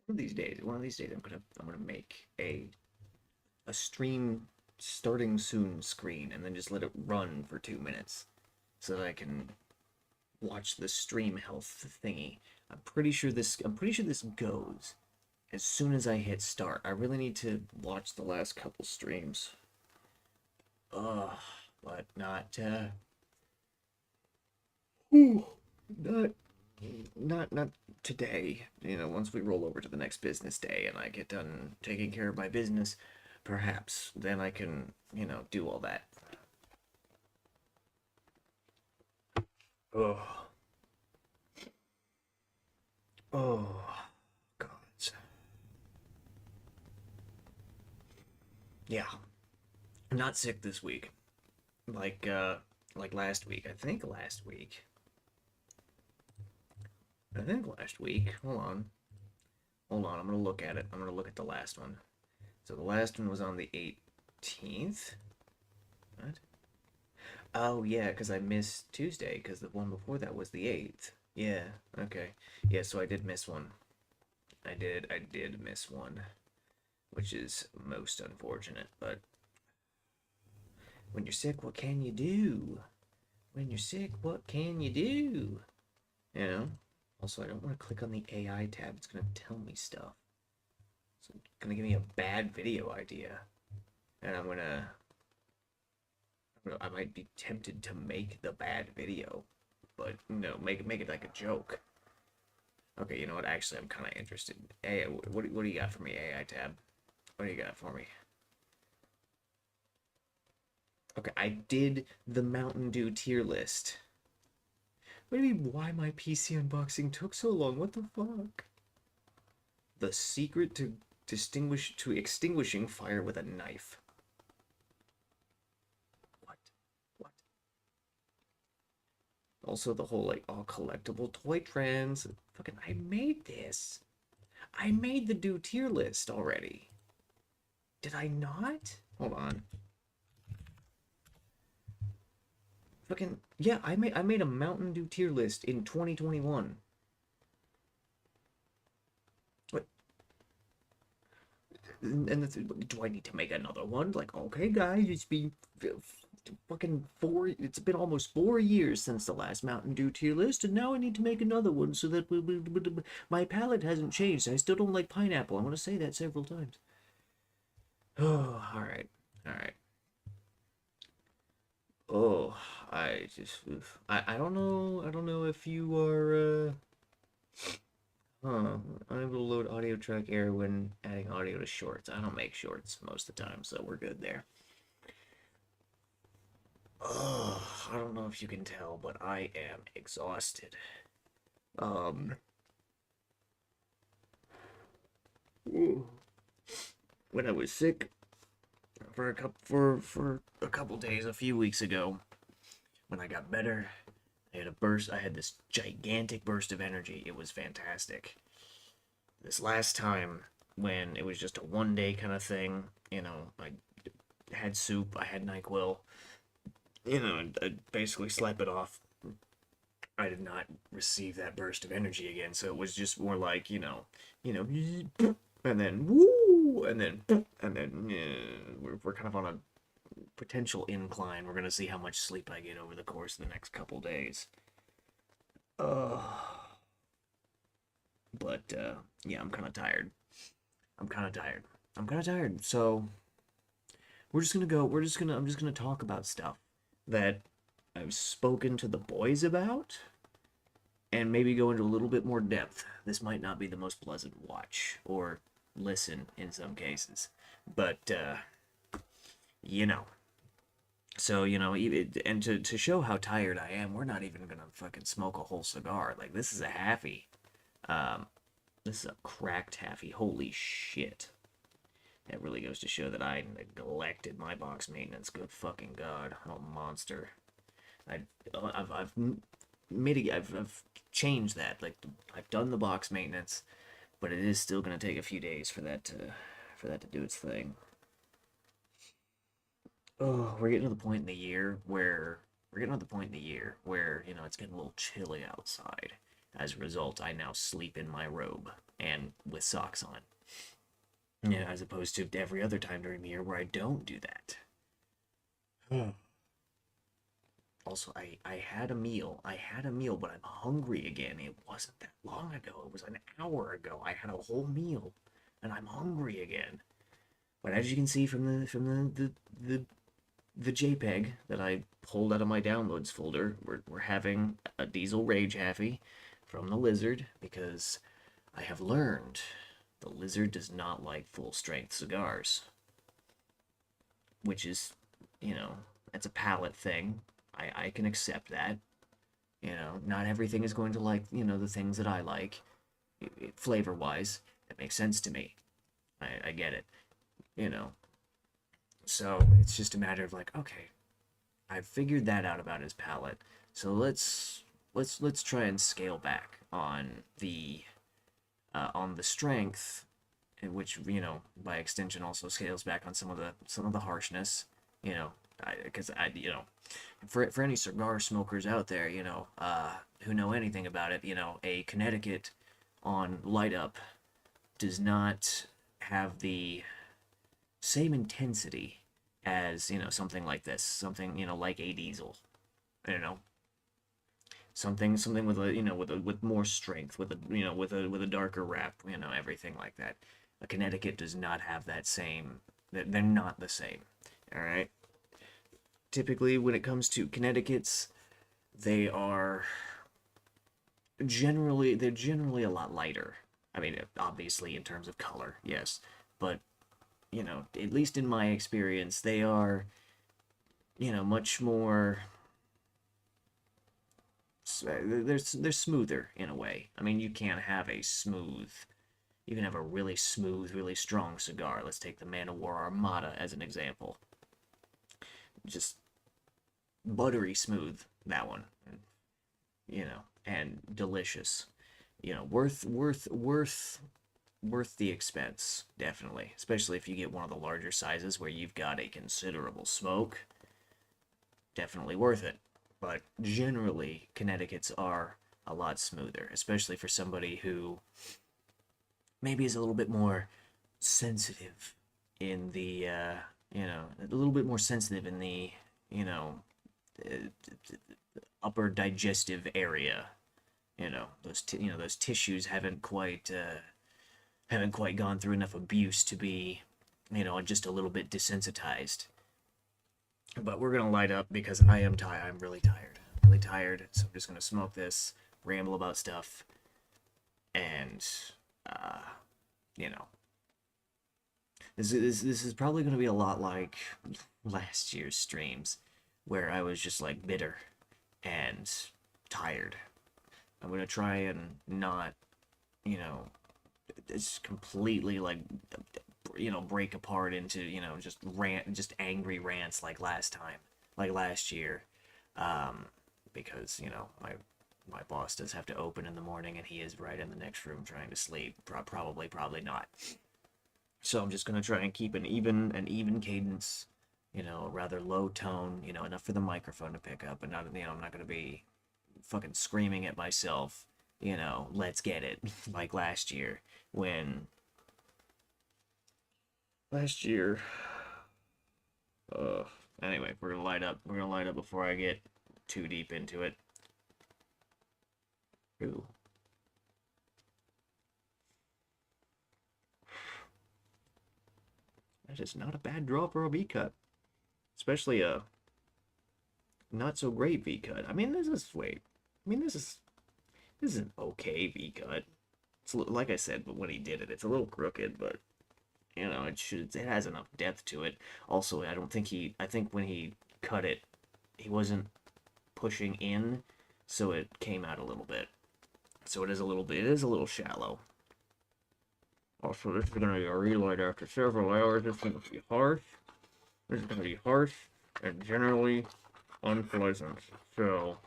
one of these days, I'm gonna make a stream starting soon screen and then just let it run for 2 minutes so that I can watch the stream health thingy. I'm pretty sure this goes as soon as I hit start. I really need to watch the last couple streams. Ugh, but not not today. Once we roll over to the next business day and I get done taking care of my business, perhaps then I can, do all that. Oh, oh, God. Yeah, I'm not sick this week. Like last week. I think last week. Hold on. Hold on. I'm gonna look at it. I'm gonna look at the last one. So the last one was on the 18th. What? Oh yeah, because I missed Tuesday. Because the one before that was the 8th. Yeah. Okay. Yeah. So I did miss one. I did miss one, which is most unfortunate. But when you're sick, what can you do? When you're sick, what can you do? You know. Also, I don't want to click on the AI tab. It's gonna tell me stuff. It's gonna give me a bad video idea, and I might be tempted to make the bad video, but no, make it like a joke. Okay, you know what? Actually, I'm kind of interested. Hey, what do you got for me, AI tab? What do you got for me? Okay, I did the Mountain Dew tier list. What do you mean? Why my PC unboxing took so long? What the fuck? The secret to extinguishing fire with a knife. What? What? Also, the whole like all collectible toy trends. Fucking, I made this. I made the do tier list already. Did I not? Hold on. Fucking yeah, I made a Mountain Dew tier list in 2021. What? And do I need to make another one? Like, okay, guys, it's been fucking four. It's been almost 4 years since the last Mountain Dew tier list, and now I need to make another one so that my palate hasn't changed. I still don't like pineapple. I want to say that several times. Oh, all right, all right. Oh, I just, I don't know. I don't know if you are, unable to load audio track error when adding audio to shorts. I don't make shorts most of the time, so we're good there. Oh, I don't know if you can tell, but I am exhausted. Um, when I was sick for a couple days a few weeks ago, when I got better, I had a burst. I had this gigantic burst of energy. It was fantastic. This last time, when it was just a 1 day kind of thing, I had soup, I had NyQuil, I basically slept it off. I did not receive that burst of energy again, so it was just more like, and then woo, and then we're kind of on a potential incline. We're gonna see how much sleep I get over the course of the next couple days. Uh, but yeah, I'm kind of tired. I'm kind of tired. I'm kind of tired. So we're just gonna go. I'm just gonna talk about stuff that I've spoken to the boys about, and maybe go into a little bit more depth. This might not be the most pleasant watch or listen in some cases, but you know. So and to show how tired I am, we're not even gonna fucking smoke a whole cigar. Like this is a halfie. Um, this is a cracked halfie. Holy shit! That really goes to show that I neglected my box maintenance. Good fucking god, I'm a monster. I, I've I've changed that. Like I've done the box maintenance, but it is still gonna take a few days for that to do its thing. Oh, we're getting to the point in the year where it's getting a little chilly outside. As a result, I now sleep in my robe. and with socks on. Yeah, as opposed to every other time during the year where I don't do that. Also, I had a meal. I had a meal, but I'm hungry again. It wasn't that long ago. It was an hour ago. I had a whole meal, and I'm hungry again. But as you can see from the JPEG that I pulled out of my downloads folder, we're having a Diesel Rage Happy from the Lizard because I have learned the Lizard does not like full strength cigars, which is, that's a palate thing. I can accept that. Not everything is going to like, the things that I like, flavor wise. That makes sense to me. I get it, you know. So it's just a matter of like, okay, I've figured that out about his palate. So let's try and scale back on the strength, which by extension also scales back on some of the harshness. Because for any cigar smokers out there, who know anything about it, a Connecticut on light up does not have the same intensity as something like this, something like a Diesel, you know, something with a with more strength, with a darker wrap, everything like that. A Connecticut does not have that same. They're not the same. All right. Typically, when it comes to Connecticut's, they are they're generally a lot lighter. I mean, obviously in terms of color, yes, but at least in my experience, they are much more. They're smoother in a way. I mean, you can't have a smooth. You can have a really smooth, really strong cigar. Let's take the Man of War Armada as an example. Just buttery smooth, that one. And delicious. Worth the expense, definitely. Especially if you get one of the larger sizes where you've got a considerable smoke. Definitely worth it. But generally, Connecticut's are a lot smoother, especially for somebody who maybe is a little bit more sensitive in the, a little bit more sensitive in the, you know, uh, upper digestive area. Those tissues haven't quite gone through enough abuse to be, just a little bit desensitized. But we're gonna light up because I am tired. I'm really tired. So I'm just gonna smoke this, ramble about stuff, and uh, you know, this is probably gonna be a lot like last year's streams, where I was just like bitter and tired. I'm gonna try and not, you know, it's completely like break apart into just angry rants like last time, like last year, um because my boss does have to open in the morning and he is right in the next room trying to sleep. Probably not. So I'm just gonna try and keep an even cadence, a rather low tone, enough for the microphone to pick up, and not, I'm not gonna be fucking screaming at myself, let's get it, like last year when last year uh anyway, we're gonna light up before I get too deep into it. Ooh, that is not a bad draw for a V cut, especially a not so great V cut. I mean, this is an okay V cut. It's like I said, but when he did it, it's a little crooked, but it has enough depth to it. Also, I think when he cut it, he wasn't pushing in, so it came out a little bit. So it is a little shallow. Also, this is gonna be a relight after several hours. This is gonna be harsh. This is gonna be harsh and generally unpleasant. So,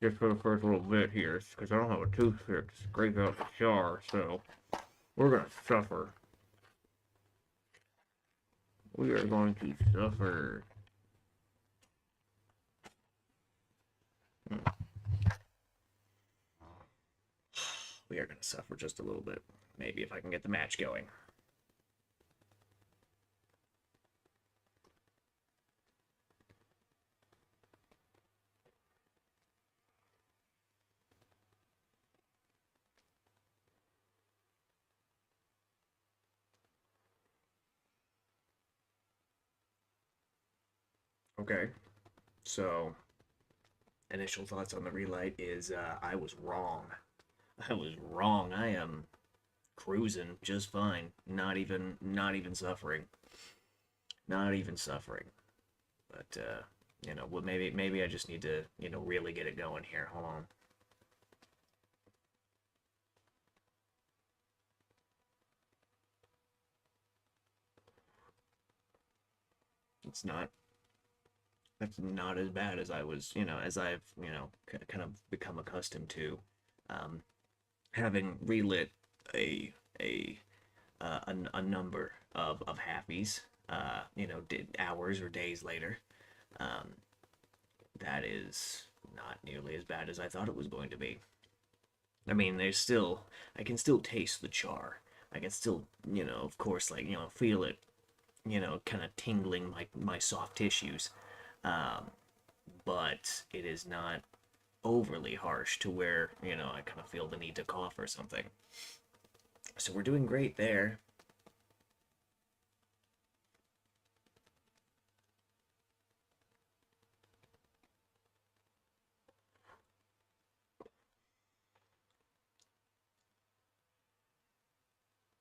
just for the first little bit here, because I don't have a toothpick to scrape out the char, so we're gonna suffer. We are going to suffer. We are gonna suffer just a little bit. Maybe if I can get the match going. Okay, so initial thoughts on the relight is I was wrong. I was wrong. I am cruising just fine. Not even suffering. Not even suffering. But well, maybe I just need to, really get it going here. Hold on. It's not That's not as bad as I was, as I've, kind of become accustomed to. Um, Having relit a a number of happies, hours or days later, um, that is not nearly as bad as I thought it was going to be. I mean, I can still taste the char. I can still, of course, like, feel it, kind of tingling my soft tissues. Um, but it is not overly harsh to where, I kind of feel the need to cough or something. So we're doing great there.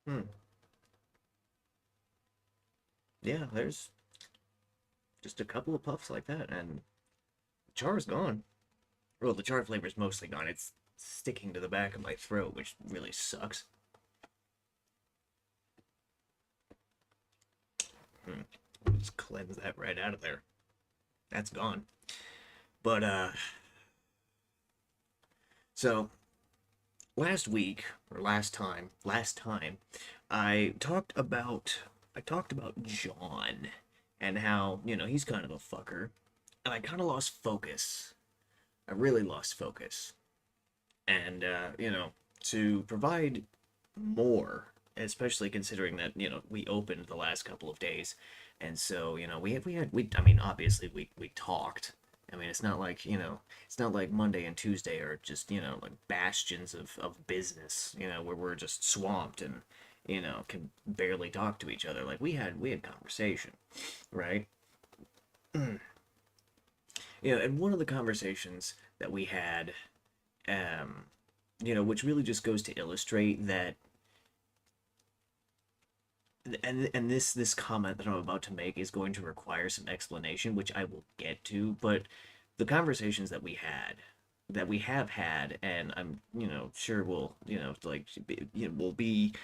Hmm. Yeah, there's just a couple of puffs like that, and char's gone. Well, the char flavor's mostly gone. It's sticking to the back of my throat, which really sucks. Hmm. Just cleanse that right out of there. That's gone. But so last week or last time, I talked about John and how he's kind of a fucker, and I kind of lost focus. I really lost focus, and to provide more, especially considering that we opened the last couple of days, and so we I mean obviously we talked. I mean it's not like Monday and Tuesday are just like bastions of business where we're just swamped and can barely talk to each other. Like we had conversation, right? And one of the conversations that we had, um, which really just goes to illustrate that, and this comment that I'm about to make is going to require some explanation, which I will get to. But the conversations that we have had, and I'm sure will like will be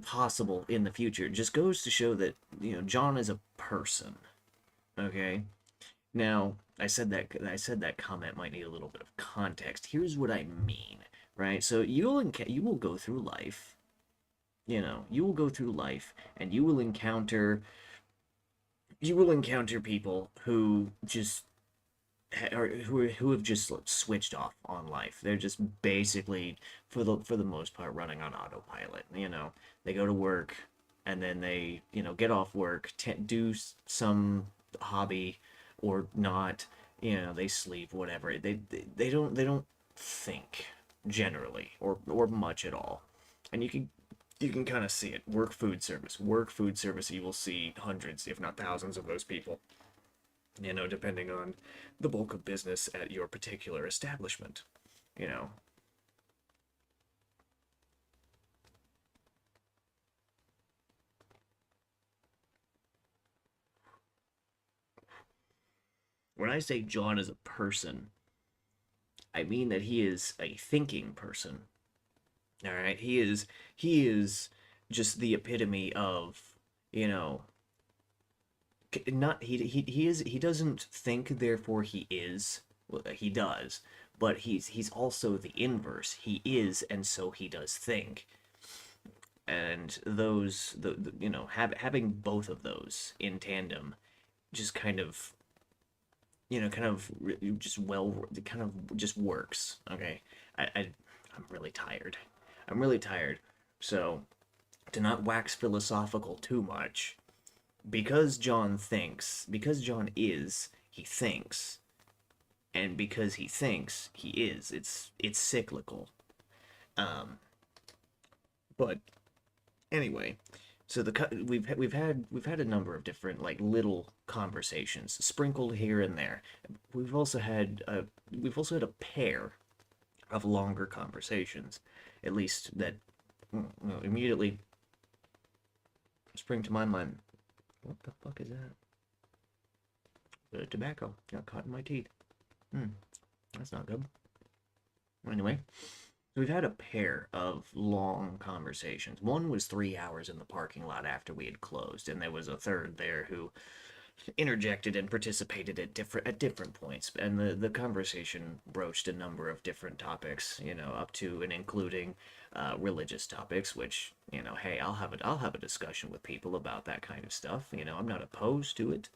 possible in the future, just goes to show that John is a person. Okay. Now, I said that comment might need a little bit of context. Here's what I mean, right? So you will go through life, you will go through life and you will encounter people who just or who have just switched off on life. They're just basically for the most part running on autopilot. They go to work and then they get off work, do some hobby or not. They sleep, whatever. They don't think generally or much at all, and you can kind of see it. Work food service. You will see hundreds, if not thousands, of those people depending on the bulk of business at your particular establishment. You know, when I say John is a person, I mean that he is a thinking person. All right, he is just the epitome of, you know, not he doesn't think, therefore he is. Well, he does, but he's also the inverse. He is, and so he does think. And the having both of those in tandem just kind of just kind of just works. Okay, I I'm really tired. I'm really tired. So, to not wax philosophical too much, because John is, he thinks, and because he thinks, he is. It's cyclical. Um, but anyway, so we've had a number of different like little conversations sprinkled here and there. We've also had a we've also had a pair of longer conversations, at least that immediately spring to my mind. What the fuck is that? Tobacco got caught in my teeth. That's not good. Anyway, so we've had a pair of long conversations. One was 3 hours in the parking lot after we had closed, and there was a third there who interjected and participated at different points. And the conversation broached a number of different topics, up to and including religious topics. Which, hey, I'll have a discussion with people about that kind of stuff. I'm not opposed to it.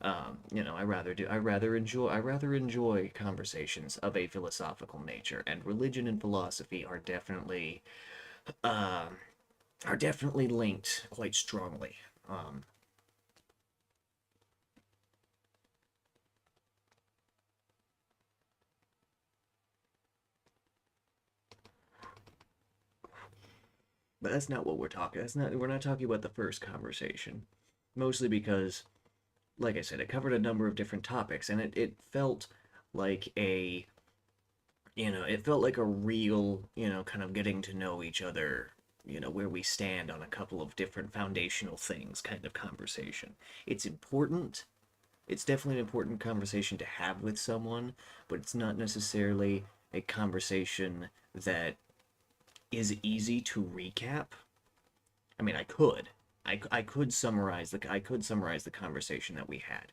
I rather enjoy conversations of a philosophical nature, and religion and philosophy uh, are definitely linked quite strongly. Um, but that's not what we're talking. We're not talking about the first conversation, mostly because, like I said, it covered a number of different topics, and it felt like a real, kind of getting to know each other, where we stand on a couple of different foundational things kind of conversation. It's important. It's definitely an important conversation to have with someone, but it's not necessarily a conversation that is easy to recap. I mean, I could summarize the conversation that we had,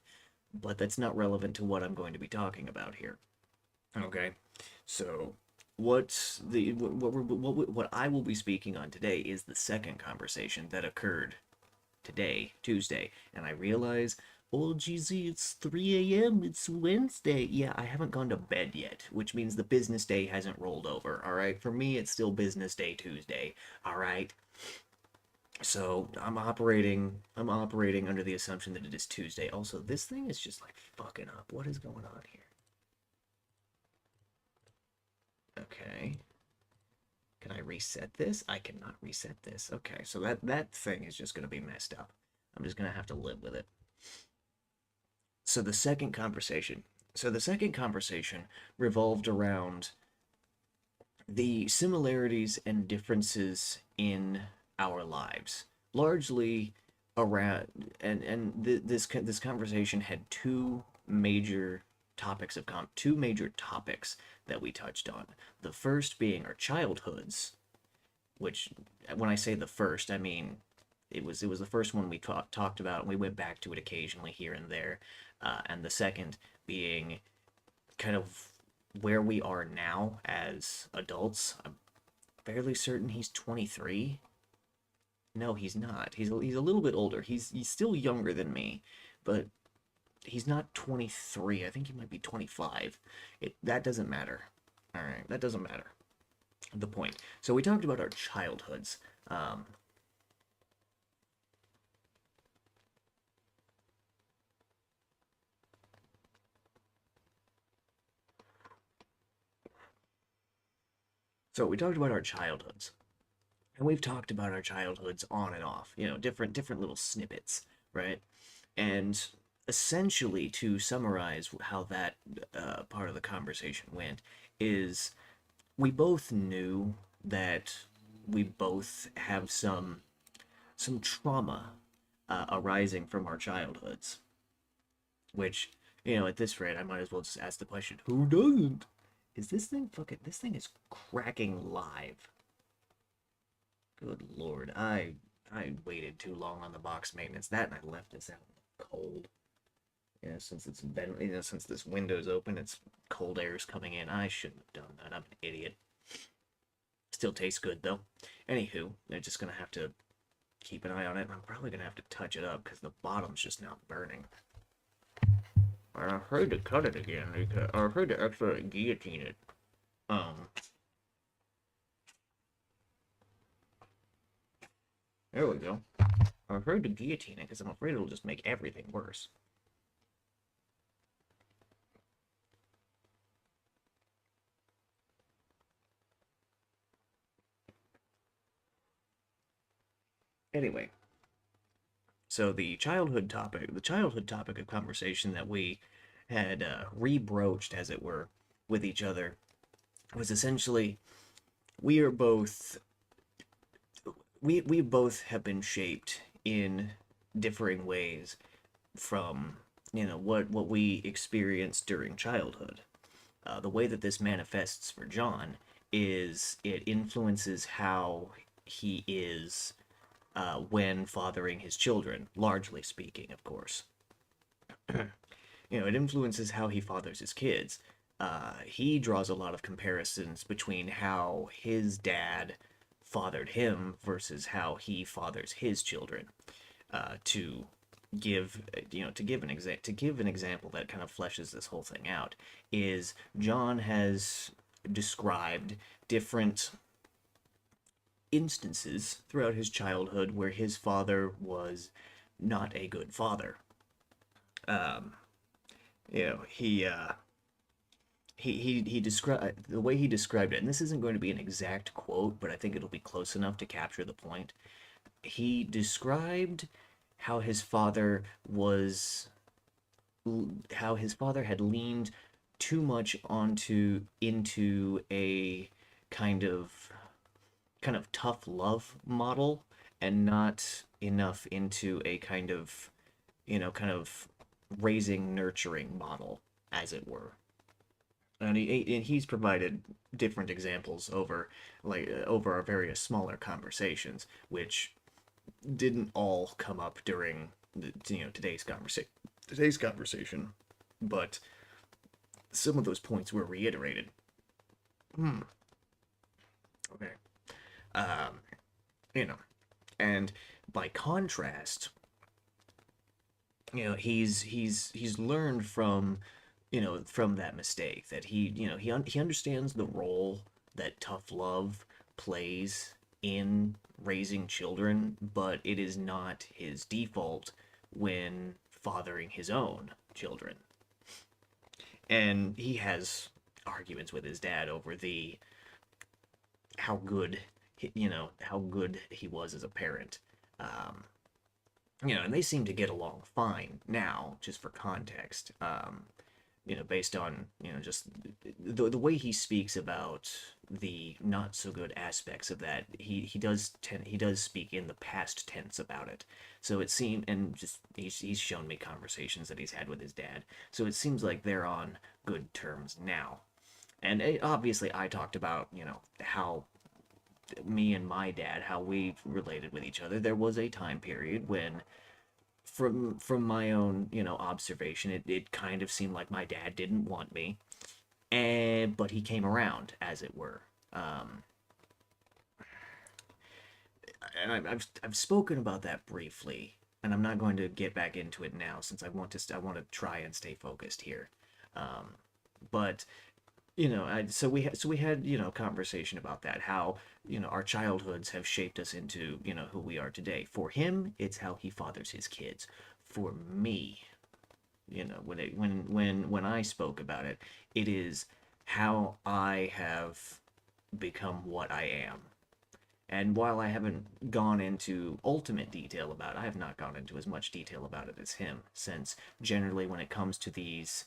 but that's not relevant to what I'm going to be talking about here. Okay, so what I will be speaking on today is the second conversation that occurred today, Tuesday, and I realize, oh, GZ, it's 3 a.m. It's Wednesday. Yeah, I haven't gone to bed yet, which means the business day hasn't rolled over. All right, for me, it's still business day Tuesday. All right. So I'm operating under the assumption that it is Tuesday. Also, this thing is just like fucking up. What is going on here? Okay. Can I reset this? I cannot reset this. Okay, so that thing is just gonna be messed up. I'm just gonna have to live with it. So the second conversation. So the second conversation revolved around the similarities and differences in our lives, largely around, and this conversation had two major topics that we touched on. The first being our childhoods, which, when I say the first, I mean it was the first one we talked about, and we went back to it occasionally here and there. And the second being kind of where we are now as adults. I'm fairly certain he's 23. No, he's not. He's a little bit older. He's still younger than me, but he's not 23. I think he might be 25. That doesn't matter. All right, that doesn't matter. The point. So we talked about our childhoods. Um, so we talked about our childhoods, and we've talked about our childhoods on and off. Different little snippets, right? And essentially, to summarize how that part of the conversation went, is we both knew that we both have some trauma arising from our childhoods. Which, at this rate, I might as well just ask the question: who doesn't? Is this thing fucking? This thing is cracking live. Good lord, I waited too long on the box maintenance. That, and I left this out in the cold. Since this window's open, it's cold air is coming in. I shouldn't have done that. I'm an idiot. Still tastes good though. Anywho, they're just gonna have to keep an eye on it. I'm probably gonna have to touch it up because the bottom's just now burning. I'm afraid to cut it again because I'm afraid to actually guillotine it. Um, There we go. I'm afraid to guillotine it because I'm afraid it'll just make everything worse. Anyway, so the childhood topic of conversation that we had rebroached, as it were, with each other was essentially we are both we both have been shaped in differing ways from what we experienced during childhood. The way that this manifests for John is it influences how he is when fathering his children, largely speaking, of course. It influences how he fathers his kids. He draws a lot of comparisons between how his dad fathered him versus how he fathers his children. To give to give an example that kind of fleshes this whole thing out is John has described different instances throughout his childhood where his father was not a good father. Um, you know, he described the way he described it, and this isn't going to be an exact quote, but I think it'll be close enough to capture the point. He described how his father was how his father had leaned too much onto into a kind of tough love model and not enough into a kind of raising nurturing model, as it were. And he's provided different examples over our various smaller conversations, which didn't all come up during today's conversation, but some of those points were reiterated. Hmm. Okay. Um, you know, and by contrast, he's learned from that mistake that he understands the role that tough love plays in raising children, but it is not his default when fathering his own children. And he has arguments with his dad over the how good how good he was as a parent. Um, and they seem to get along fine now, just for context. Based on just the way he speaks about the not so good aspects of that, he does speak in the past tense about it. So it seemed, and just he's shown me conversations that he's had with his dad. So it seems like they're on good terms now. And obviously, I talked about how me and my dad, how we related with each other. There was a time period when from my own observation, it kind of seemed like my dad didn't want me, and but he came around, as it were. um and I've spoken about that briefly, and I'm not going to get back into it now since I want to try and stay focused here. But so we had conversation about that, how our childhoods have shaped us into who we are today. For him, it's how he fathers his kids. For me, when I spoke about it, it is how I have become what I am. And while I haven't gone into ultimate detail about it, I have not gone into as much detail about it as him, since generally when it comes to these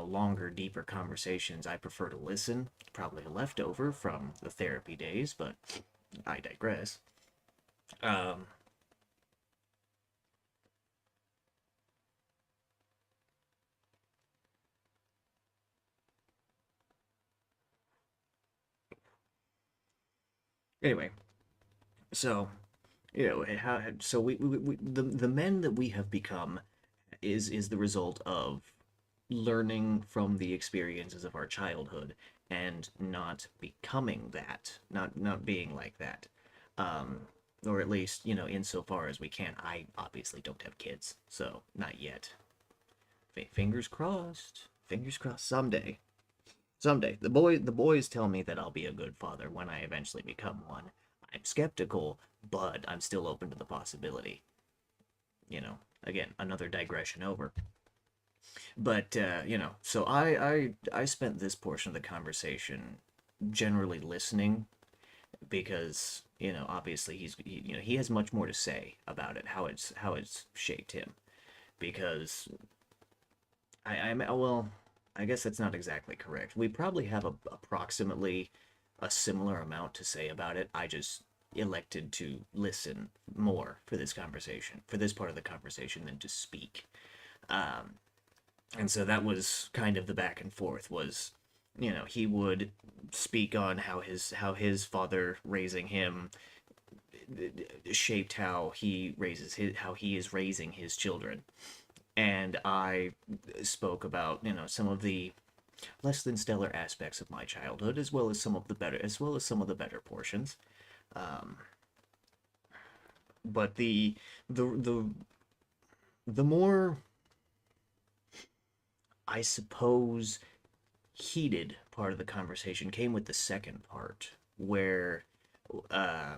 longer, deeper conversations, I prefer to listen. Probably a leftover from the therapy days, but I digress. Um, anyway, so the men that we have become is the result of learning from the experiences of our childhood and not becoming that, not being like that. Um, or at least, insofar as we can. I obviously don't have kids, so not yet. Fingers crossed. Fingers crossed. Someday. Someday. The boys tell me that I'll be a good father when I eventually become one. I'm skeptical, but I'm still open to the possibility. You know, again, another digression over. But so I spent this portion of the conversation generally listening because obviously he has much more to say about it, how it's shaped him. Because well, I guess that's not exactly correct. We probably have approximately a similar amount to say about it. I just elected to listen more for this conversation, for this part of the conversation, than to speak. Um, and so that was kind of the back and forth. Was he would speak on how his father raising him shaped how he is raising his children, and I spoke about some of the less than stellar aspects of my childhood, as well as some of the better portions. Um, but the the more, I suppose, heated part of the conversation came with the second part, where uh,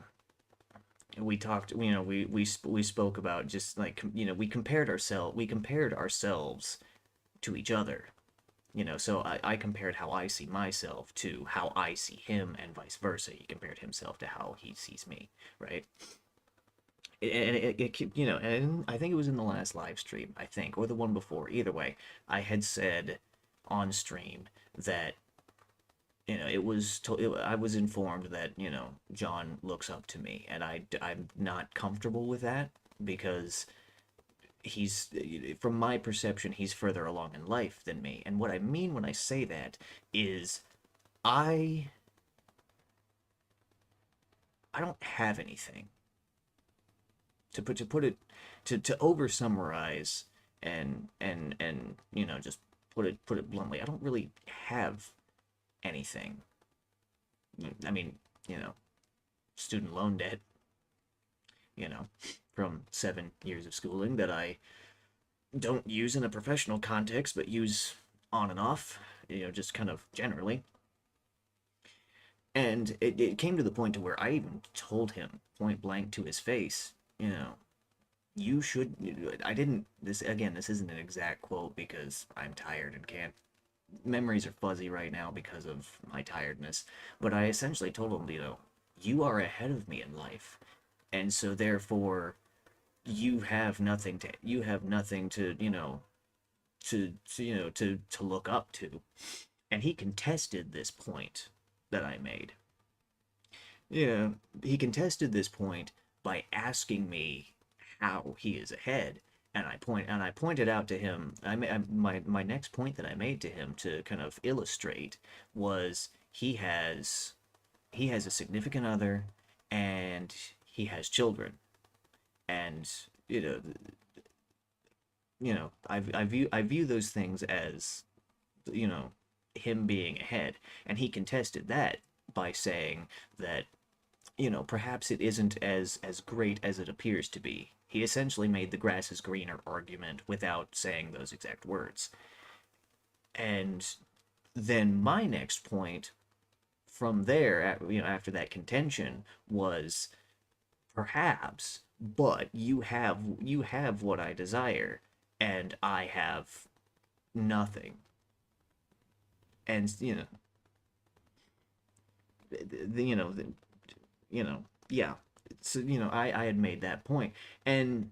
we talked. We spoke about, just like, we compared ourselves to each other. So I compared how I see myself to how I see him, and vice versa. He compared himself to how he sees me, right? And I think it was in the last live stream, I think, or the one before. Either way, I had said on stream that I was informed that John looks up to me, and I'm not comfortable with that because he's from my perception he's further along in life than me. And what I mean when I say that is I I don't have anything to put it to over summarize and just put it bluntly. I don't really have anything. I mean, you know, student loan debt, you know, from 7 years of schooling that I don't use in a professional context, but use on and off, just kind of generally. And it came to the point to where I even told him point blank to his face, you should. I didn't. This again. This isn't an exact quote because I'm tired and can't. Memories are fuzzy right now because of my tiredness. But I essentially told him, you are ahead of me in life, and so therefore you have nothing to to look up to. And he contested this point that I made. Yeah, he contested this point by asking me how he is ahead, and I pointed out to him. My next point that I made to him to kind of illustrate was he has a significant other, and he has children. And you know I view those things as you know him being ahead. And he contested that by saying that perhaps it isn't as great as it appears to be. He essentially made the grass is greener argument without saying those exact words. And then my next point from there, after that contention, was perhaps, but you have what I desire, and I have nothing. And the yeah. So I had made that point. And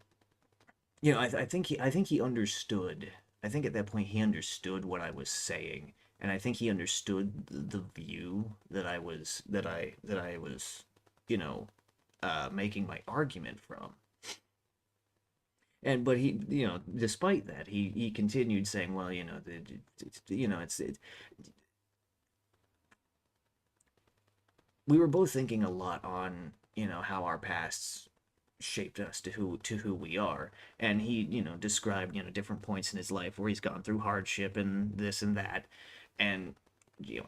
I think he understood. I think at that point he understood what I was saying, and I think he understood the view that I was you know making my argument from. And but he despite that, he continued saying, well, we were both thinking a lot on how our pasts shaped us to who we are. And he described different points in his life where he's gone through hardship and this and that. And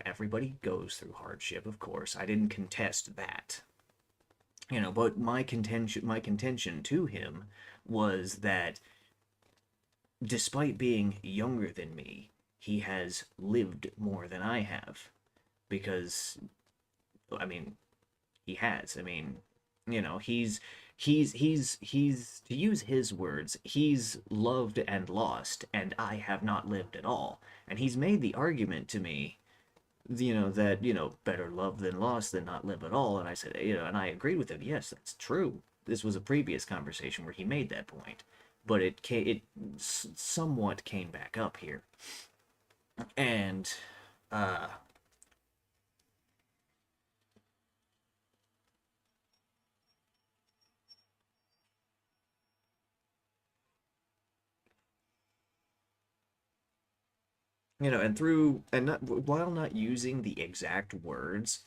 everybody goes through hardship, of course. I didn't contest that. But my contention to him was that despite being younger than me, he has lived more than I have. Because I mean, he has. I mean, You know, he's to use his words, he's loved and lost, and I have not lived at all. And he's made the argument to me, that, better love than lost than not live at all. And I said, and I agreed with him. Yes, that's true. This was a previous conversation where he made that point, but it somewhat came back up here. And uh and through and not while not using the exact words,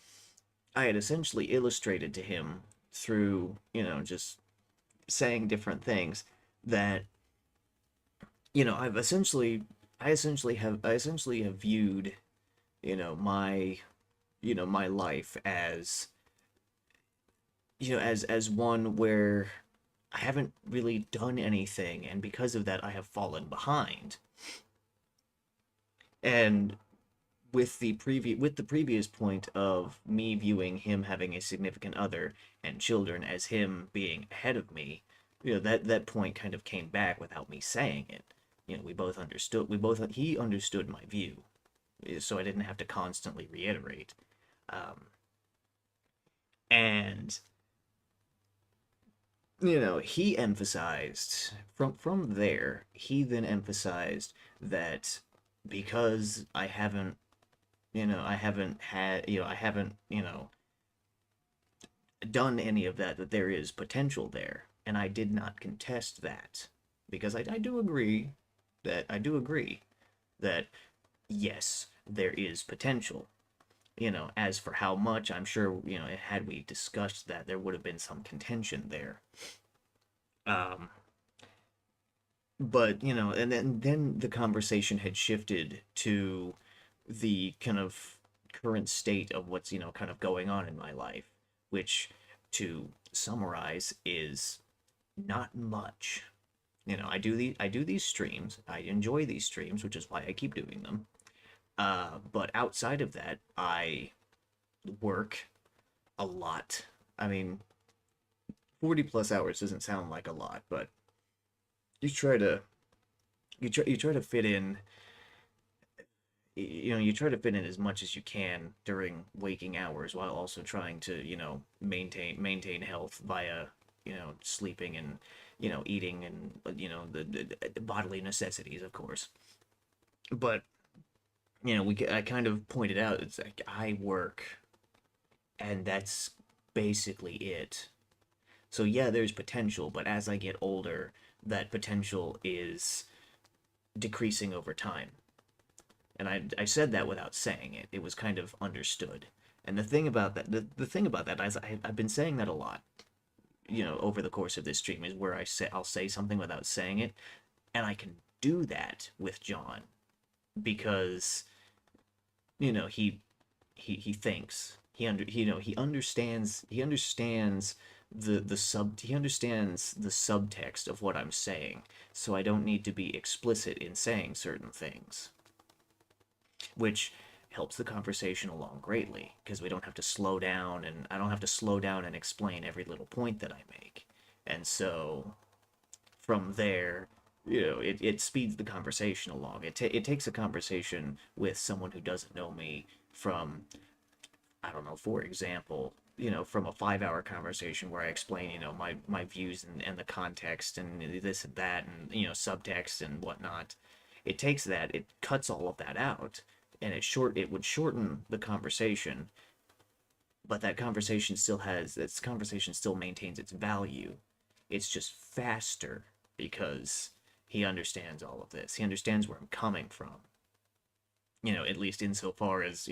I had essentially illustrated to him through, just saying different things that, I essentially have viewed, my, my life as, as one where I haven't really done anything, and because of that I have fallen behind. And with the previous point of me viewing him having a significant other and children as him being ahead of me, that point kind of came back without me saying it. He understood my view, so I didn't have to constantly reiterate. Um, and he emphasized from there. He then emphasized that because I haven't had, I haven't, done any of that, that there is potential there. And I did not contest that because I do agree that yes, there is potential. As for how much, I'm sure, had we discussed that, there would have been some contention there. Um, but and then the conversation had shifted to the kind of current state of what's kind of going on in my life, which, to summarize, is not much. I do these streams, I enjoy these streams, which is why I keep doing them. But outside of that, I work a lot. I mean, 40 plus hours doesn't sound like a lot, but you try to you try to fit in, you try to fit in as much as you can during waking hours while also trying to, maintain health via, sleeping and, eating and, the bodily necessities, of course. But, I kind of pointed out, it's like I work and that's basically it. So yeah, there's potential, but as I get older, that potential is decreasing over time. And I said that without saying it. It was kind of understood. And the thing about that is I've been saying that a lot, over the course of this stream, is where I'll say something without saying it, and I can do that with John because he thinks he understands he understands the subtext of what I'm saying, so I don't need to be explicit in saying certain things, which helps the conversation along greatly because we don't have to slow down, and I don't have to slow down and explain every little point that I make. And so from there, it speeds the conversation along. It takes a conversation with someone who doesn't know me from, I don't know, for example, from a 5 hour conversation where I explain, my views and the context and this and that and, subtext and whatnot. It takes that, it cuts all of that out, and it would shorten the conversation, but this conversation still maintains its value. It's just faster because he understands all of this. He understands where I'm coming from. At least insofar as,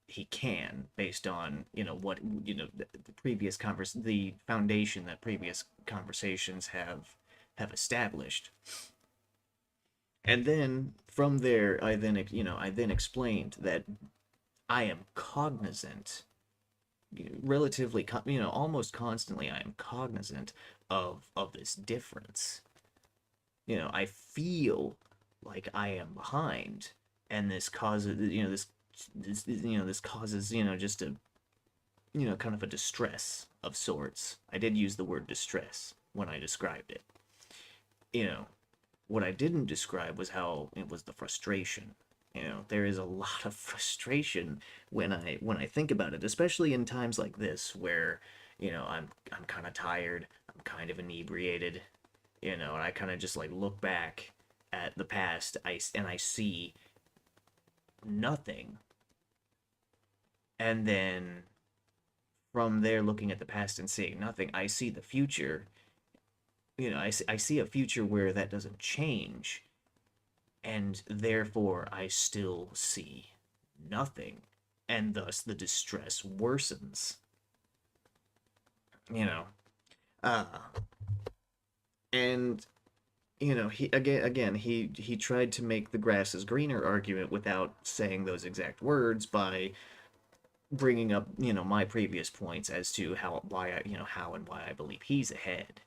he can, based on, what, the the foundation that previous conversations have established. And then from there, I then explained that I am cognizant, relatively, almost constantly, I am cognizant of this difference. I feel like I am behind, and this causes, this causes, just kind of a distress of sorts. I did use the word distress when I described it. You know, what I didn't describe was how it was the frustration. There is a lot of frustration when I think about it, especially in times like this where, I'm kind of tired, I'm kind of inebriated, and I kind of just like look back at the past, and I see nothing, and then from there looking at the past and seeing nothing, I see the future. I see a future where that doesn't change, and therefore I still see nothing, and thus the distress worsens. You know, uh, and he again he tried to make the grass is greener argument without saying those exact words by bringing up my previous points as to how and why I believe he's ahead.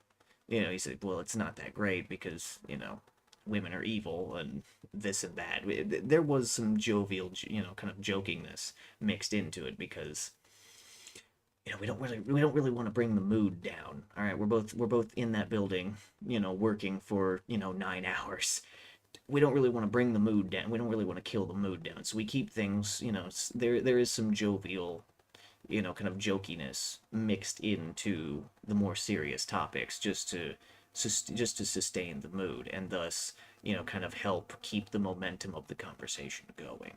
He said, well, it's not that great because women are evil and this and that. There was some jovial, kind of jokingness mixed into it because we don't really want to bring the mood down. All right, we're both in that building, working for 9 hours. We don't really want to bring the mood down. We don't really want to kill the mood down. So we keep things, there is some jovial, kind of jokiness mixed into the more serious topics just to sustain the mood and thus, kind of help keep the momentum of the conversation going.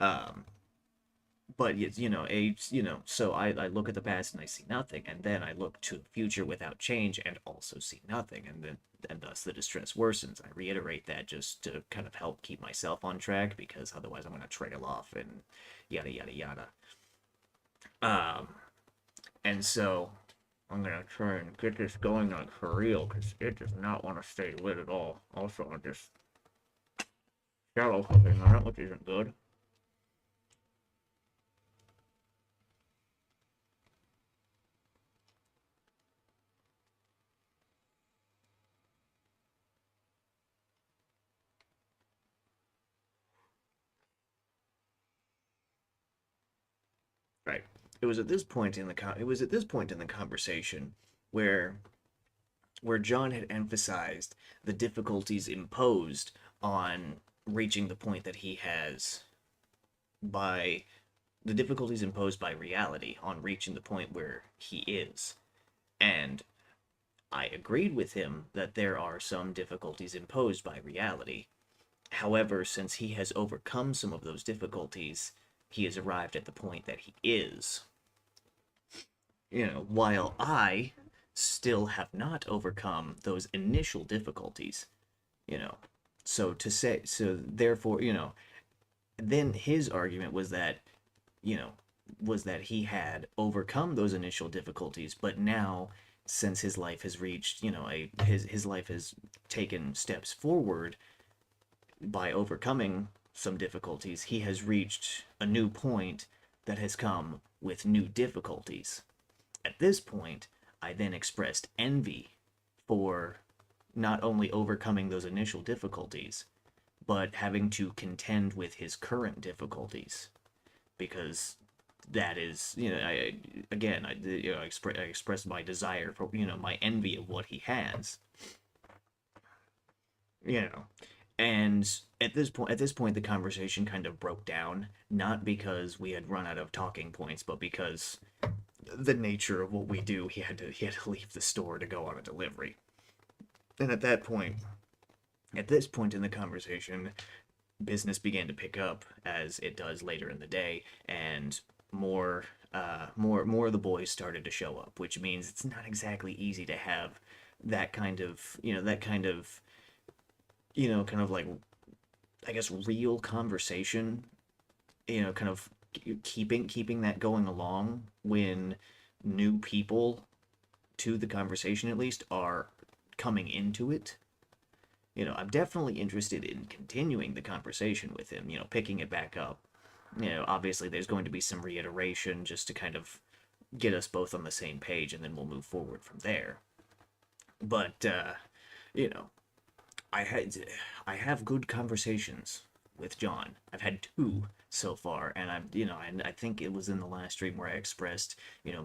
Um, but so I look at the past and I see nothing, and then I look to the future without change and also see nothing, and thus the distress worsens. I reiterate that just to kind of help keep myself on track because otherwise I'm going to trail off and yada yada yada. Um, and so I'm gonna try and get this going like for real because it does not want to stay lit at all. Also, I'm just shallow cooking on it, which isn't good. Right. It was at this point in the conversation where John had emphasized the difficulties imposed on reaching the point that he has by the difficulties imposed by reality on reaching the point where he is. And I agreed with him that there are some difficulties imposed by reality. However, since he has overcome some of those difficulties, he has arrived at the point that he is. While I still have not overcome those initial difficulties, you know. So therefore, then his argument you know, was that he had overcome those initial difficulties, but now since his life has reached, his life has taken steps forward by overcoming some difficulties, he has reached a new point that has come with new difficulties. At this point, I then expressed envy for not only overcoming those initial difficulties, but having to contend with his current difficulties. Because that is, I expressed my desire for, my envy of what he has. You know, and at this point, the conversation kind of broke down, not because we had run out of talking points, but because the nature of what we do, he had to leave the store to go on a delivery. And at this point in the conversation, business began to pick up as it does later in the day, and more of the boys started to show up, which means it's not exactly easy to have that kind of like, I guess, real conversation, kind of keeping that going along when new people to the conversation at least are coming into it. I'm definitely interested in continuing the conversation with him, picking it back up. Obviously there's going to be some reiteration just to kind of get us both on the same page, and then we'll move forward from there. But you know, I had I have good conversations with John. I've had two so far, and I think it was in the last stream where I expressed,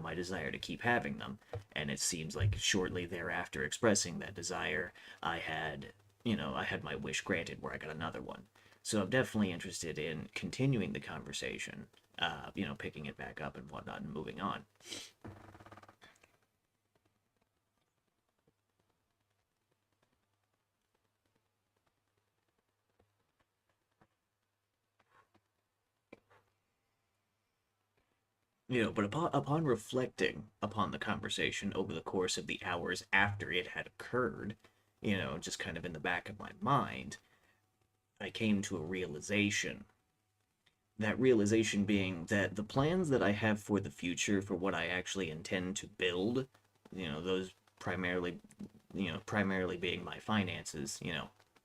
my desire to keep having them, and it seems like shortly thereafter expressing that desire, I had, I had my wish granted where I got another one. So I'm definitely interested in continuing the conversation, picking it back up and whatnot and moving on. But upon reflecting upon the conversation over the course of the hours after it had occurred, just kind of in the back of my mind, I came to a realization. That realization being that the plans that I have for the future, for what I actually intend to build, those primarily, primarily being my finances,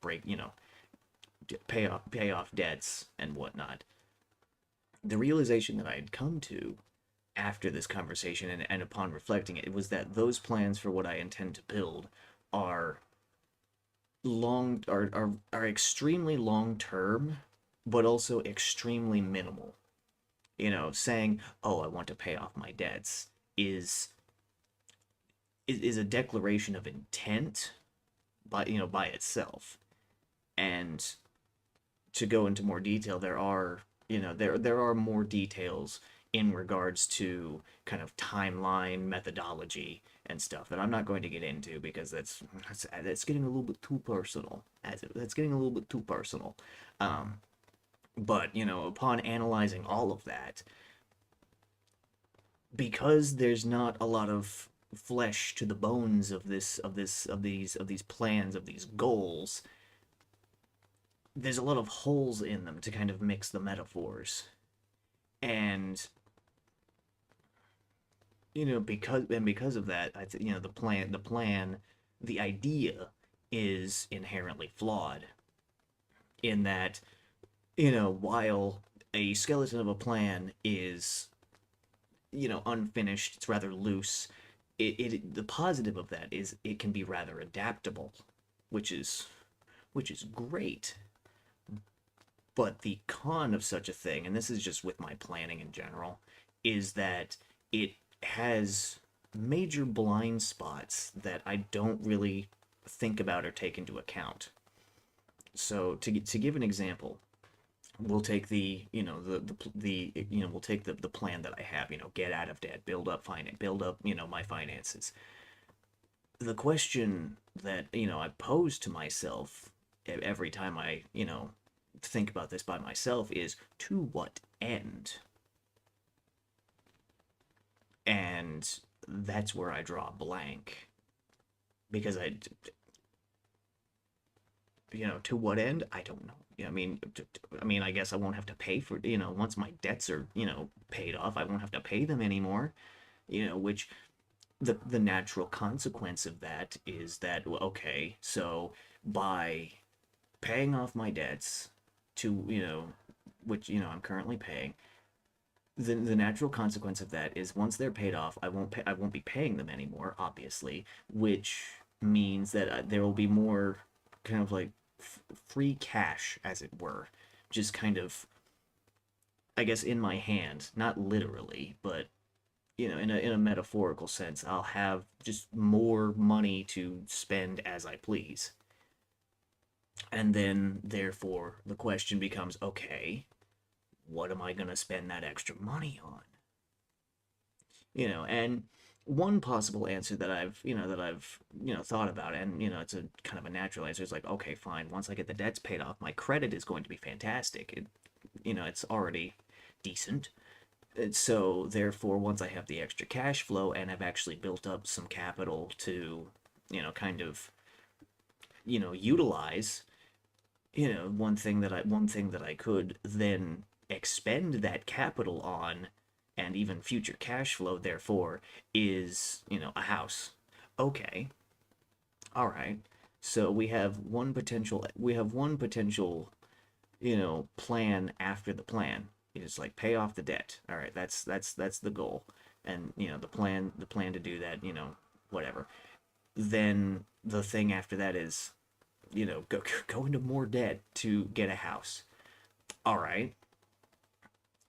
break, pay off debts and whatnot. The realization that I had come to after this conversation and upon reflecting it was that those plans for what I intend to build are are extremely long term, but also extremely minimal. Saying, "Oh, I want to pay off my debts," is is a declaration of intent by itself. And to go into more detail, there are more details in regards to kind of timeline methodology and stuff that I'm not going to get into because that's getting a little bit too personal. That's getting a little bit too personal. Um, but upon analyzing all of that, because there's not a lot of flesh to the bones of these plans of these goals, there's a lot of holes in them to kind of mix the metaphors. And because of that, the idea is inherently flawed in that, while a skeleton of a plan is, unfinished, it's rather loose. The positive of that is it can be rather adaptable, which is great. But the con of such a thing, and this is just with my planning in general, is that it has major blind spots that I don't really think about or take into account. So to give an example, we'll take we'll take the plan that I have, get out of debt, build up, my finances. The question that, I pose to myself every time I, think about this by myself is to what end? And that's where I draw a blank because to what end? I don't know. I guess I won't have to pay for, once my debts are, paid off, I won't have to pay them anymore, which the natural consequence of that is that, well, okay, so by paying off my debts to, which, I'm currently paying, the natural consequence of that is once they're paid off, I won't be paying them anymore, obviously, which means that there will be more kind of like free cash, as it were, just kind of, I guess, in my hand, not literally, but in a metaphorical sense, I'll have just more money to spend as I please. And then, therefore, the question becomes, okay, what am I going to spend that extra money on? And one possible answer that I've thought about, and it's a kind of a natural answer, is like, okay, fine, once I get the debts paid off, my credit is going to be fantastic. It's already decent. And so therefore, once I have the extra cash flow and I've actually built up some capital to, kind of, utilize, one thing that I could then expend that capital on, and even future cash flow therefore, is, a house. Okay. All right. So we have one potential plan after the plan. It's like pay off the debt. All right, that's the goal. And the plan to do that, whatever. Then the thing after that is, go into more debt to get a house. All right.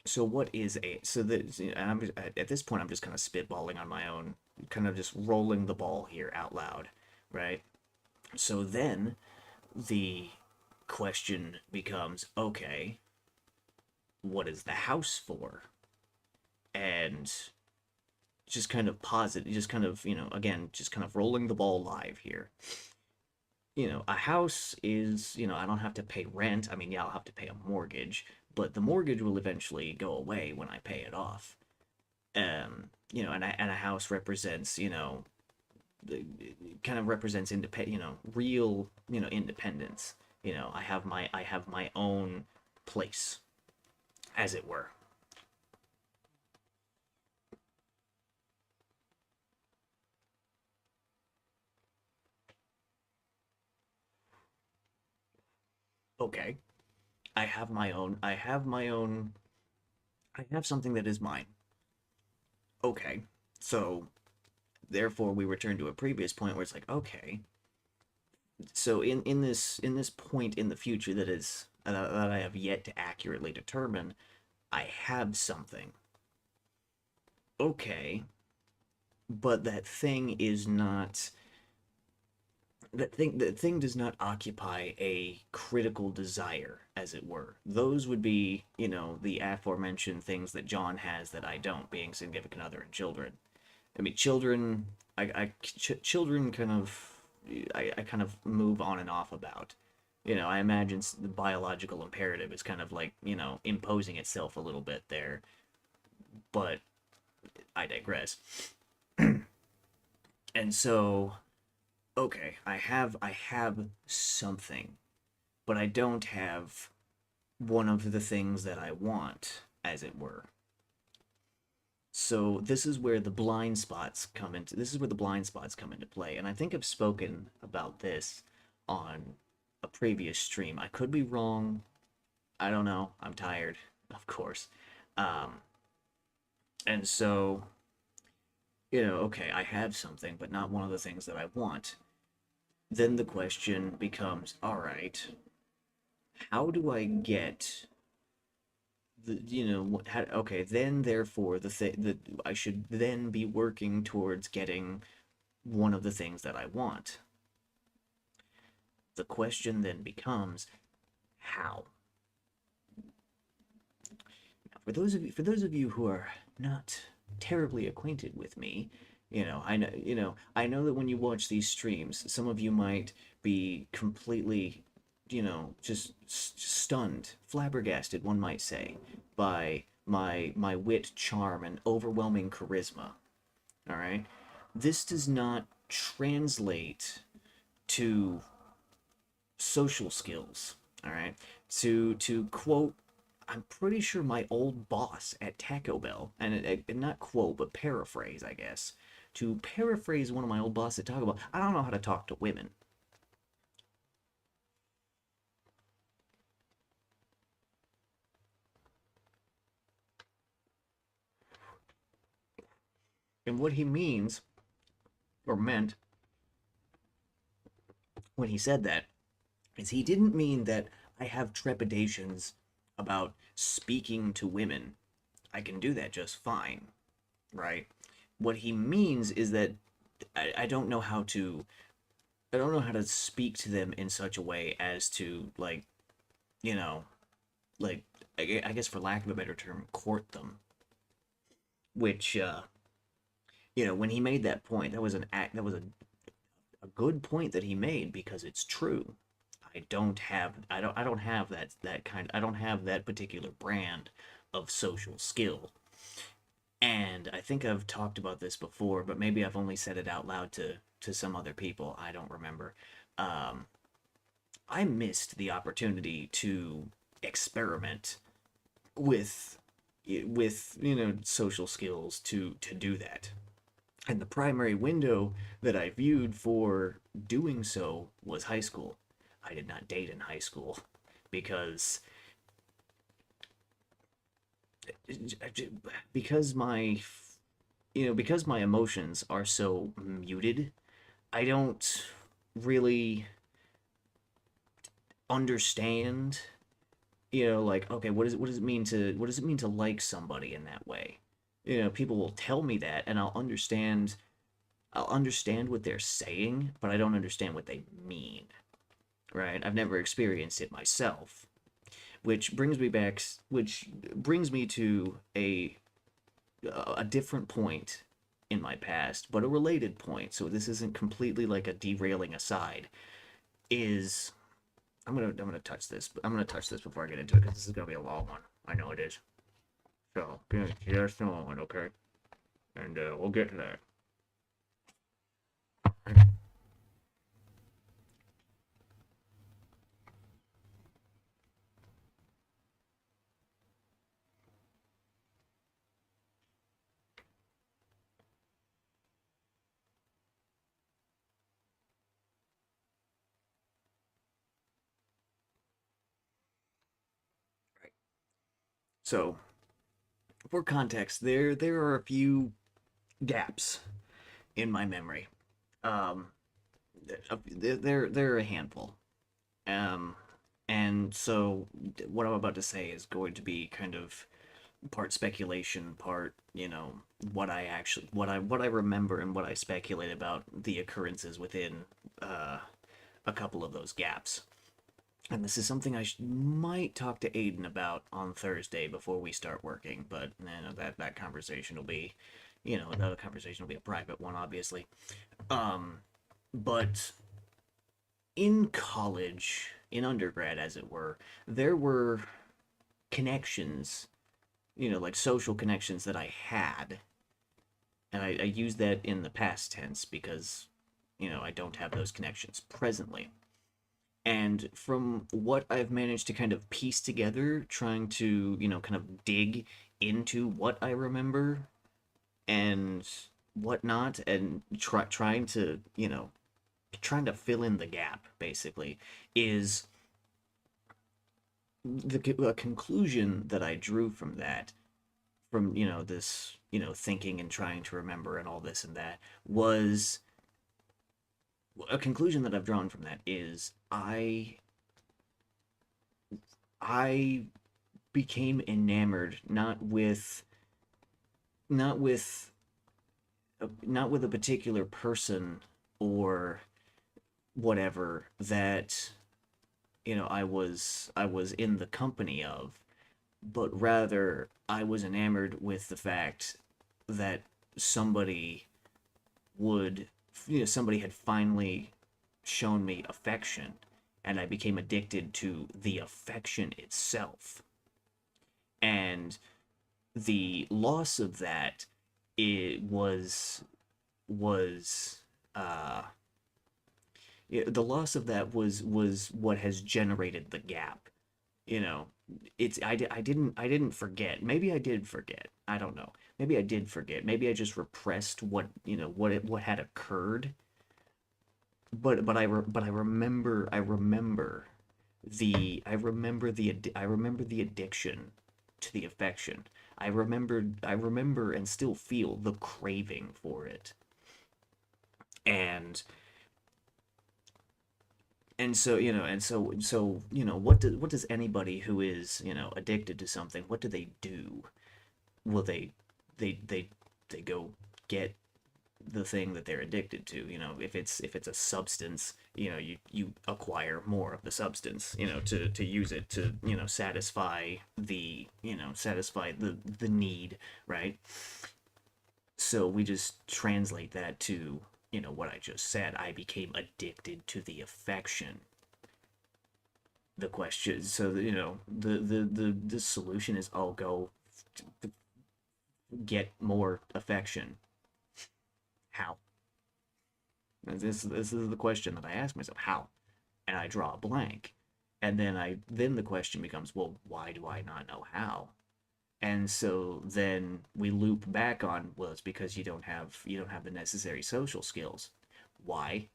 So what is a so that and I'm at this point I'm just kind of spitballing on my own, kind of just rolling the ball here out loud, right? So then the question becomes, okay, what is the house for? And just kind of posit, just kind of, again, just kind of rolling the ball live here. A house is, I don't have to pay rent. I mean, yeah, I'll have to pay a mortgage, but the mortgage will eventually go away when I pay it off. And a house represents, kind of represents independent, real, independence. I have my own place, as it were. Okay, I have something that is mine. Okay, so therefore we return to a previous point where it's like, okay, so in this point in the future that I have yet to accurately determine, I have something. Okay, but that thing does not occupy a critical desire, as it were. Those would be, the aforementioned things that John has that I don't, being significant other and children. I mean, children kind of, I kind of move on and off about. I imagine the biological imperative is kind of like, imposing itself a little bit there, but I digress. And so, okay, I have something, but I don't have one of the things that I want, as it were. So this is where the blind spots come into play. And I think I've spoken about this on a previous stream. I could be wrong. I don't know. I'm tired, of course. Um, and so, okay, I have something, but not one of the things that I want. Then the question becomes, all right, how do I get okay, then therefore the thing that I should then be working towards getting one of the things that I want. The question then becomes, how? Now, for those of you who are not terribly acquainted with me, I know that when you watch these streams, some of you might be completely, just stunned, flabbergasted, one might say, by my wit, charm, and overwhelming charisma. All right, this does not translate to social skills. All right, to quote, I'm pretty sure my old boss at Taco Bell, and not quote but paraphrase, I guess. To paraphrase one of my old bosses at Taco Bell, I don't know how to talk to women. And what he means or meant when he said that is he didn't mean that I have trepidations about speaking to women. I can do that just fine, right? What he means is that I don't know how to speak to them in such a way as to, like, you know like, I guess for lack of a better term, court them. Which, when he made that point, that was a good point that he made, because it's true. I don't have I don't have that particular brand of social skill. And I think I've talked about this before, but maybe I've only said it out loud to some other people. I don't remember. Um, I missed the opportunity to experiment with social skills to do that. And the primary window that I viewed for doing so was high school. I did not date in high school because because my emotions are so muted. I don't really understand Like, okay, what does it mean to like somebody in that way? People will tell me that, and I'll understand what they're saying, but I don't understand what they mean, right? I've never experienced it myself, which brings me to a different point in my past, but a related point. So this isn't completely like a derailing aside. Is I'm gonna touch this. I'm gonna touch this before I get into it because this is gonna be a long one. I know it is. So just a moment, okay? And we'll get to that. Right. So for context, there are a few gaps in my memory. Um, there are a handful. Um, and so what I'm about to say is going to be kind of part speculation, part, what I remember and what I speculate about the occurrences within uh, a couple of those gaps. And this is something might talk to Aiden about on Thursday before we start working, but that conversation will be, that conversation will be a private one, obviously. Um, but in college, in undergrad, as it were, there were connections, like social connections that I had, and I use that in the past tense because, I don't have those connections presently. And from what I've managed to kind of piece together, trying to, kind of dig into what I remember and whatnot, and trying to fill in the gap, basically, is a conclusion that I drew from that, from, this, thinking and trying to remember and all this and that, was a conclusion that I've drawn from that is I became enamored not with not with a particular person or whatever that I was in the company of, but rather I was enamored with the fact that somebody would somebody had finally shown me affection, and I became addicted to the affection itself. And the loss of that, it was uh the loss of that was what has generated the gap. You know, I didn't forget. Maybe I did forget. I don't know. Maybe I did forget. Maybe I just repressed what had occurred. But I remember the addiction to the affection. I remember and still feel the craving for it. And what does anybody who is, addicted to something, what do they do? Well, they they they go get the thing that they're addicted to. If it's a substance, you acquire more of the substance, to use it to, satisfy the need, right? So we just translate that to, what I just said. I became addicted to the affection. The question, so the solution is, I'll go get more affection. How? This is the question that I ask myself. How? And I draw a blank. And then the question becomes, well, why do I not know how? And so then we loop back on, well, it's because you don't have the necessary social skills. Why?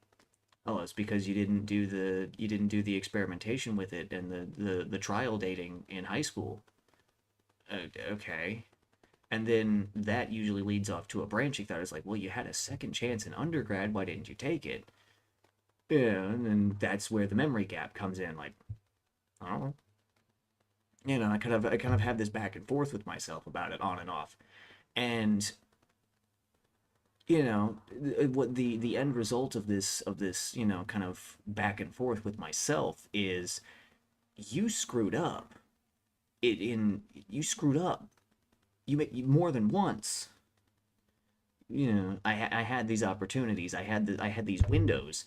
Oh, it's because you didn't do the experimentation with it and the trial dating in high school. Okay. And then that usually leads off to a branching thought. It's like, well, you had a second chance in undergrad. Why didn't you take it? Yeah, and then that's where the memory gap comes in. Like, I don't know. I kind of had this back and forth with myself about it on and off. And what the end result of this kind of back and forth with myself is you screwed up. You screwed up. You more than once. I had these opportunities. I had these windows.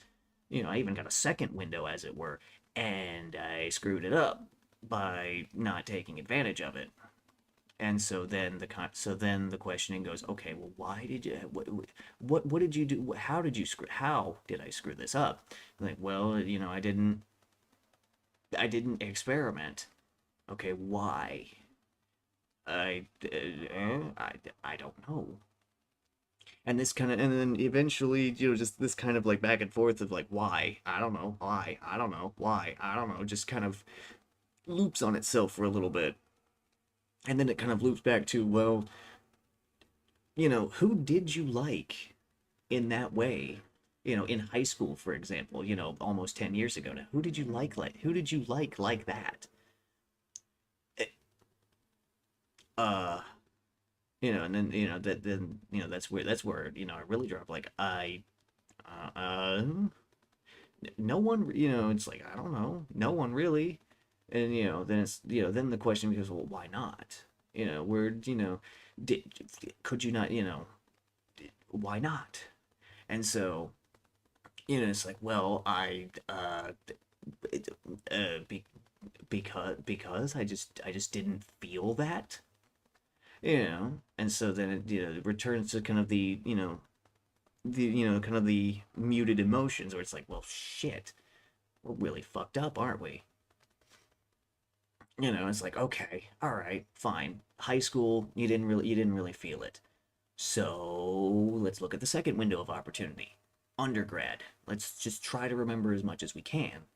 I even got a second window, as it were, and I screwed it up by not taking advantage of it. And so then the questioning goes, okay, well, why did you what did you do? How did I screw this up? Like, well, I didn't experiment. Okay, why? I don't know. And then eventually, just this kind of like back and forth of like, why? I don't know. Why? I don't know. Why? I don't know. Just kind of loops on itself for a little bit. And then it kind of loops back to, well, who did you like in that way? In high school, for example, almost 10 years ago now, who did you like that? Eh, Uh, and then, that's where, I really drop like, no one, it's like, I don't know, no one really. And, then the question becomes, well, why not? Did, could you not, why not? And so, it's like, well, be, because I just didn't feel that, and so then it returns to kind of the kind of the muted emotions where it's like, well, shit, we're really fucked up, aren't we? It's like, okay, all right, fine. High school, you didn't really feel it. So let's look at the second window of opportunity. Undergrad. Let's just try to remember as much as we can.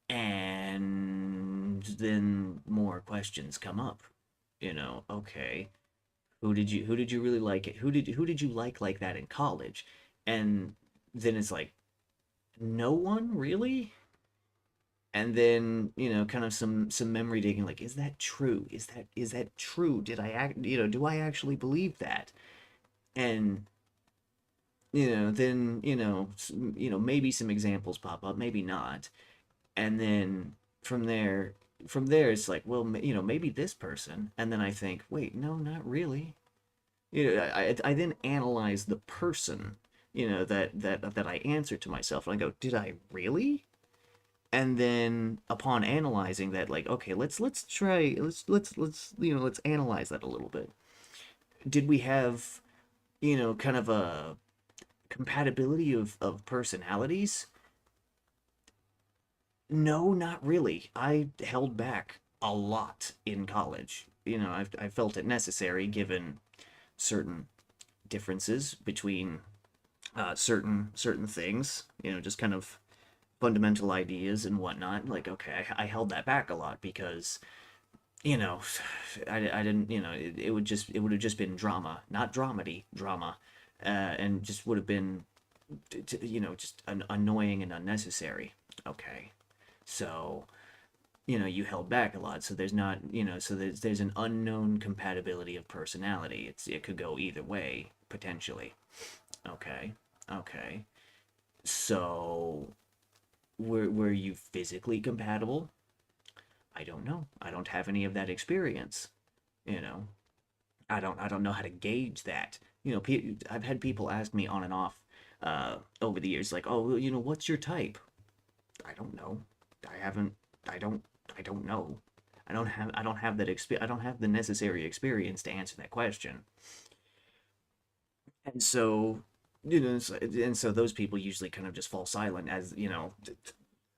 And then more questions come up. Okay, who did you really like it? Who did you like that in college? And then it's like, no one really? And then, kind of some memory digging, like, is that true? Is that true? Do I actually believe that? And then maybe some examples pop up, maybe not. And then from there it's like, well, maybe this person. And then I think, wait, no, not really. I then analyze the person, that I answer to myself, and I go, did I really? And then upon analyzing that, like, okay, let's try, let's analyze that a little bit. Did we have, kind of a compatibility of personalities? No, not really. I held back a lot in college. I felt it necessary given certain differences between certain things. Just kind of fundamental ideas and whatnot. Like, okay, I held that back a lot because you know, I didn't, it would have just been drama, not dramedy, drama, and just would have been, just annoying and unnecessary. Okay, so you held back a lot, so there's not, so there's an unknown compatibility of personality. It could go either way potentially. Okay, okay, so were you physically compatible? I don't know. I don't have any of that experience. You know, I don't know how to gauge that. I've had people ask me on and off over the years, like, oh, well, what's your type? I don't know. I haven't. I don't. I don't know. I don't have that I don't have the necessary experience to answer that question. And so, and so those people usually kind of just fall silent, as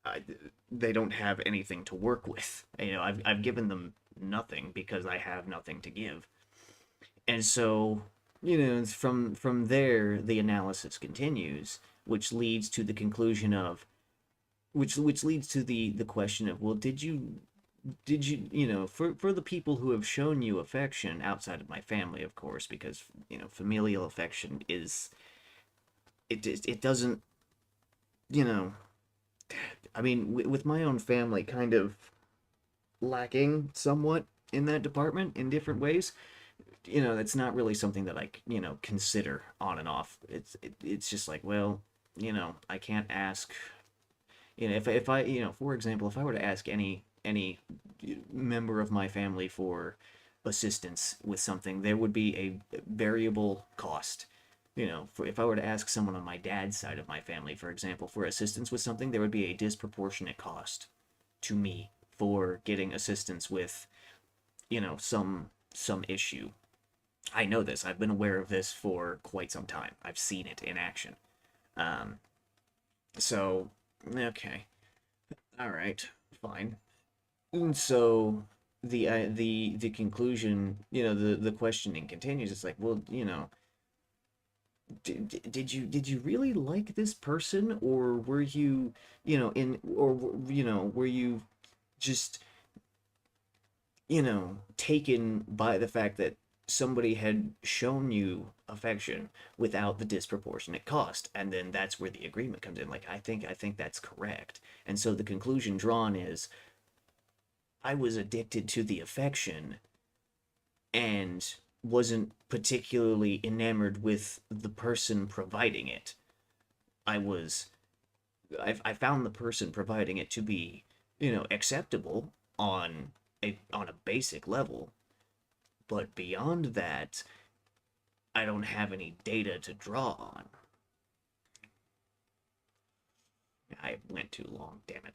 I, they don't have anything to work with. I've given them nothing because I have nothing to give. And so, from there the analysis continues, which leads to the conclusion of which leads to the question of, well, did you for the people who have shown you affection outside of my family, of course, because familial affection is, it doesn't, you know I mean, with my own family, kind of, lacking somewhat in that department in different ways. That's not really something that I consider on and off. It's just like, well, I can't ask. If I, for example, if I were to ask any member of my family for assistance with something, there would be a variable cost. If I were to ask someone on my dad's side of my family, for example, for assistance with something, there would be a disproportionate cost to me for getting assistance with, some issue. I know this. I've been aware of this for quite some time. I've seen it in action. Um, so okay, all right, fine. And so the conclusion, the questioning continues. It's like, well, did you really like this person, or were you, in or were you just taken by the fact that somebody had shown you affection without the disproportionate cost, and then that's where the agreement comes in. Like, I think that's correct. And so the conclusion drawn is, I was addicted to the affection and wasn't particularly enamored with the person providing it. I was I found the person providing it to be, acceptable on a basic level, but beyond that, I don't have any data to draw on. I went too long, damn it.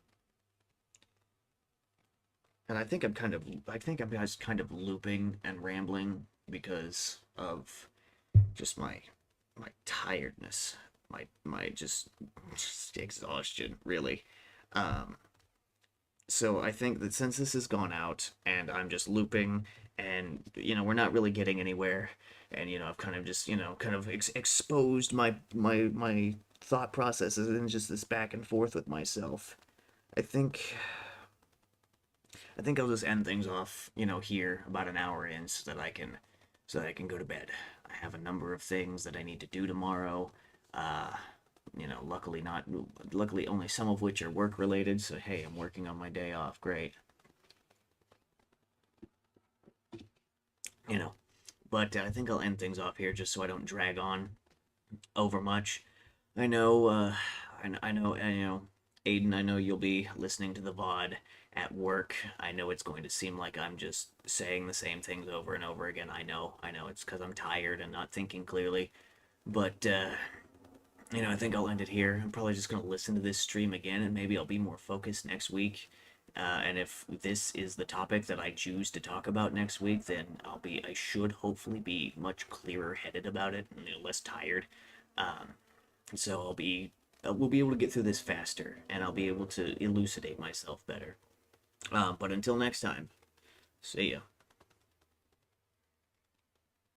And I think I'm just kind of looping and rambling because of just my tiredness, my just exhaustion, really. Um, so I think that since this has gone out and I'm just looping, and we're not really getting anywhere, and I've kind of just kind of exposed my thought processes and just this back and forth with myself. I think I think I'll just end things off, here about an hour in, so that I can go to bed. I have a number of things that I need to do tomorrow. Uh, luckily only some of which are work related, so hey, I'm working on my day off. Great. You know, but I think I'll end things off here just so I don't drag on over much. I know, Aiden, I know you'll be listening to the VOD at work. I know it's going to seem like I'm just saying the same things over and over again. I know, it's because I'm tired and not thinking clearly. But, I think I'll end it here. I'm probably just going to listen to this stream again, and maybe I'll be more focused next week. And if this is the topic that I choose to talk about next week, then I should hopefully be much clearer headed about it and less tired. Um, so we'll be able to get through this faster, and I'll be able to elucidate myself better. But until next time, see ya.